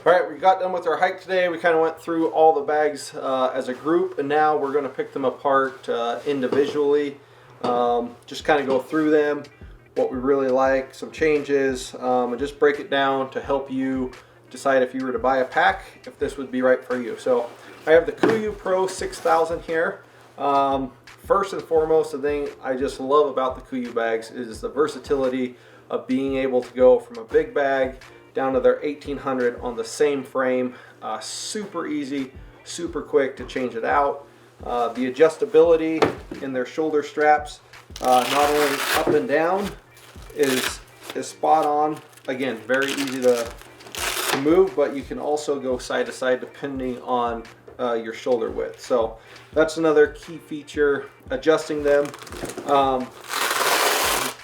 All right, we got done with our hike today. We kind of went through all the bags as a group, and now we're going to pick them apart individually. Just kind of go through them, what we really like, some changes, and just break it down to help you decide if you were to buy a pack, if this would be right for you. So I have the Kuiu Pro 6000 here. First and foremost, the thing I just love about the Kuiu bags is the versatility of being able to go from a big bag down to their 1800 on the same frame. Super easy, super quick to change it out. The adjustability in their shoulder straps, not only up and down, is spot on. Again, very easy to move, but you can also go side to side depending on your shoulder width. So that's another key feature, adjusting them.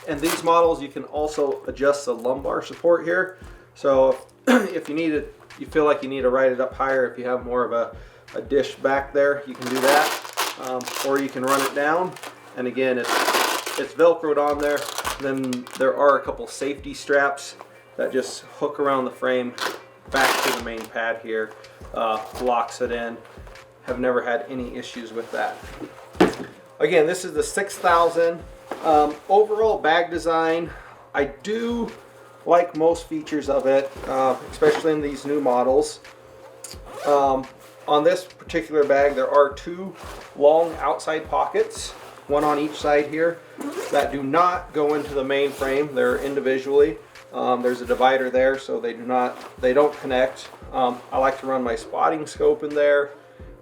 And these models, you can also adjust the lumbar support here. So if you need it, you feel like you need to ride it up higher, if you have more of a dish back there, you can do that. Or you can run it down. And again, it's Velcroed on there. Then there are a couple safety straps that just hook around the frame back to the main pad here. Locks it in. Have never had any issues with that. Again, this is the 6000. Overall bag design, I do like most features of it, especially in these new models. On this particular bag, there are two long outside pockets, one on each side here, that do not go into the main frame. They're individually. There's a divider there, so they don't connect. I like to run my spotting scope in there,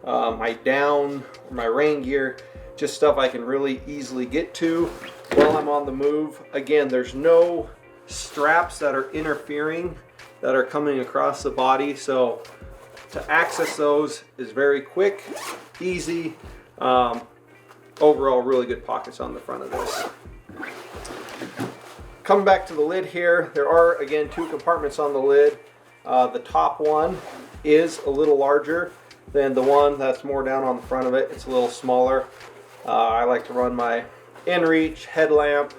my down, my rain gear, just stuff I can really easily get to while I'm on the move. Again, there's no straps that are interfering, that are coming across the body, so to access those is very quick, easy. Overall, really good pockets on the front of this. Coming back to the lid here, there are again two compartments on the lid. The top one is a little larger than the one that's more down on the front of it. It's a little smaller. I like to run my inReach, headlamp,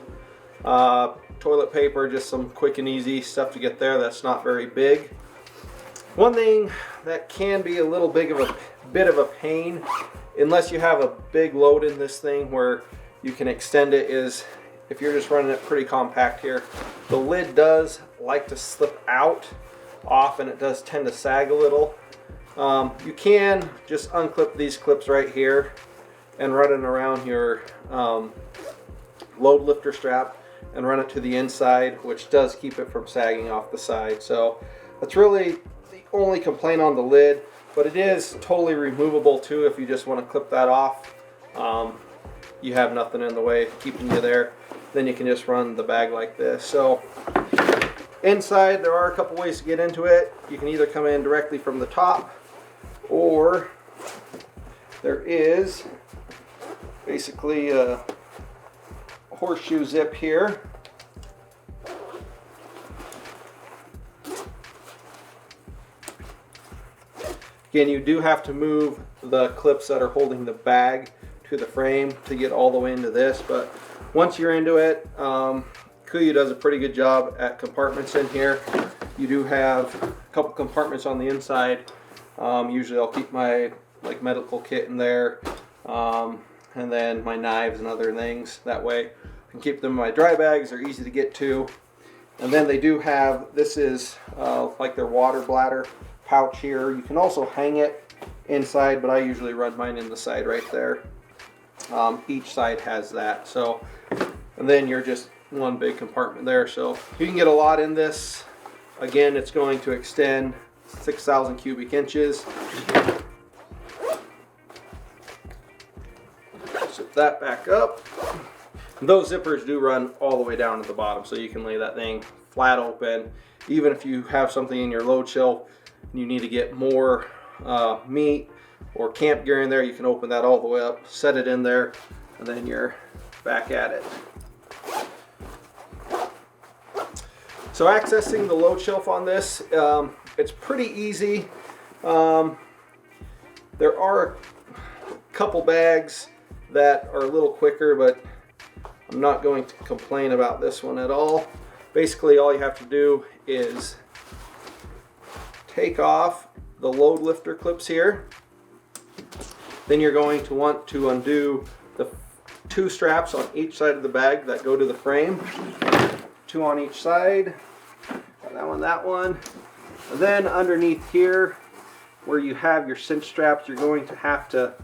toilet paper, just some quick and easy stuff to get there that's not very big. One thing that can be a little bit of a pain, unless you have a big load in this thing where you can extend it, is if you're just running it pretty compact here, the lid does like to slip out off, and it does tend to sag a little. You can just unclip these clips right here and run it around your load lifter strap and run it to the inside, which does keep it from sagging off the side. So that's really the only complaint on the lid, but it is totally removable too. If you just want to clip that off, you have nothing in the way keeping you there, then you can just run the bag like this. So inside, there are a couple ways to get into it. You can either come in directly from the top, or there is basically a horseshoe zip here. Again, you do have to move the clips that are holding the bag to the frame to get all the way into this, but once you're into it, Kuiu does a pretty good job at compartments in here. You do have a couple compartments on the inside. Usually I'll keep my medical kit in there, and then my knives and other things. That way I can keep them in my dry bags. They're easy to get to. And then they do have, this is like their water bladder pouch here. You can also hang it inside, but I usually run mine in the side right there. Each side has that. So, and then you're just one big compartment there. So you can get a lot in this. Again, it's going to extend 6,000 cubic inches. Zip that back up. And those zippers do run all the way down to the bottom, so you can lay that thing flat open. Even if you have something in your load shelf and you need to get more meat or camp gear in there, you can open that all the way up, set it in there, and then you're back at it. So accessing the load shelf on this, it's pretty easy. There are a couple bags that are a little quicker, but I'm not going to complain about this one at all. Basically, all you have to do is take off the load lifter clips here. Then you're going to want to undo the 2 straps on each side of the bag that go to the frame. 2 on each side. Got that one. And then underneath here, where you have your cinch straps, you're going to have to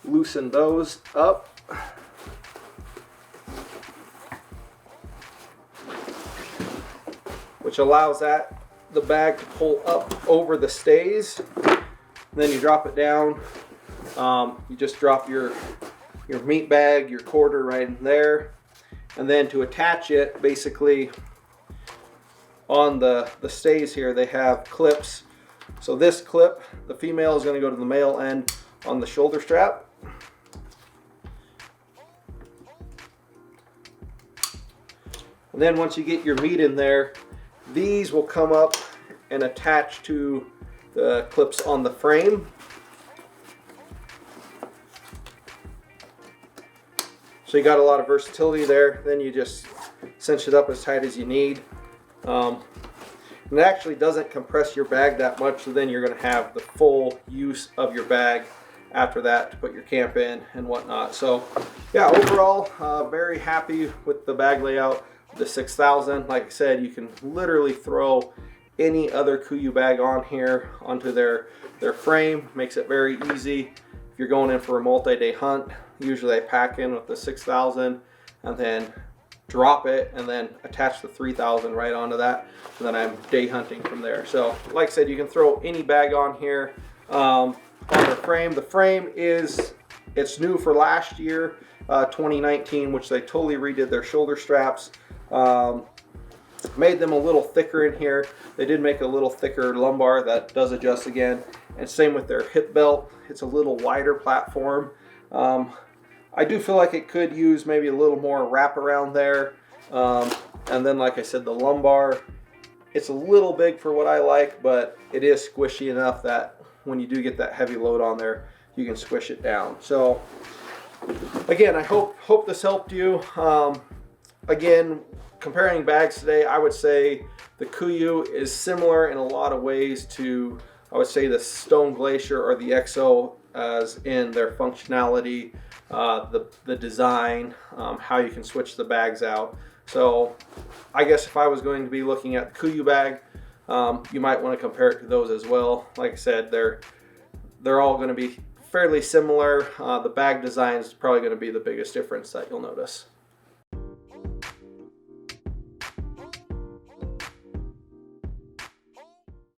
loosen those up. Which allows the bag to pull up over the stays. Then you drop it down. You just drop your meat bag, your quarter right in there. And then to attach it, basically on the stays here, they have clips. So this clip, the female is going to go to the male end on the shoulder strap. And then once you get your meat in there, these will come up and attach to the clips on the frame. So you got a lot of versatility there. Then you just cinch it up as tight as you need. And it actually doesn't compress your bag that much, so then you're going to have the full use of your bag after that to put your camp in and whatnot. So yeah, overall, very happy with the bag layout. The 6000, like I said, you can literally throw any other Kuiu bag on here onto their frame. Makes it very easy. If you're going in for a multi-day hunt, usually I pack in with the 6000 and then drop it and then attach the 3000 right onto that, and then I'm day hunting from there. So like I said, you can throw any bag on here on the frame. The frame it's new for last year, 2019, which they totally redid their shoulder straps. Made them a little thicker in here. They did make a little thicker lumbar that does adjust again, and same with their hip belt. It's a little wider platform. I do feel like it could use maybe a little more wrap around there, and then like I said, the lumbar, it's a little big for what I like, but it is squishy enough that when you do get that heavy load on there, you can squish it down. So again, I hope this helped you. Again, comparing bags today, I would say the Kuiu is similar in a lot of ways to, I would say, the Stone Glacier or the 𝗀់as in their functionality, the design, how you can switch the bags out. So I guess if I was going to be looking at the Kuiu bag, you might want to compare it to those as well. Like I said, they're all going to be fairly similar. The bag design is probably going to be the biggest difference that you'll notice.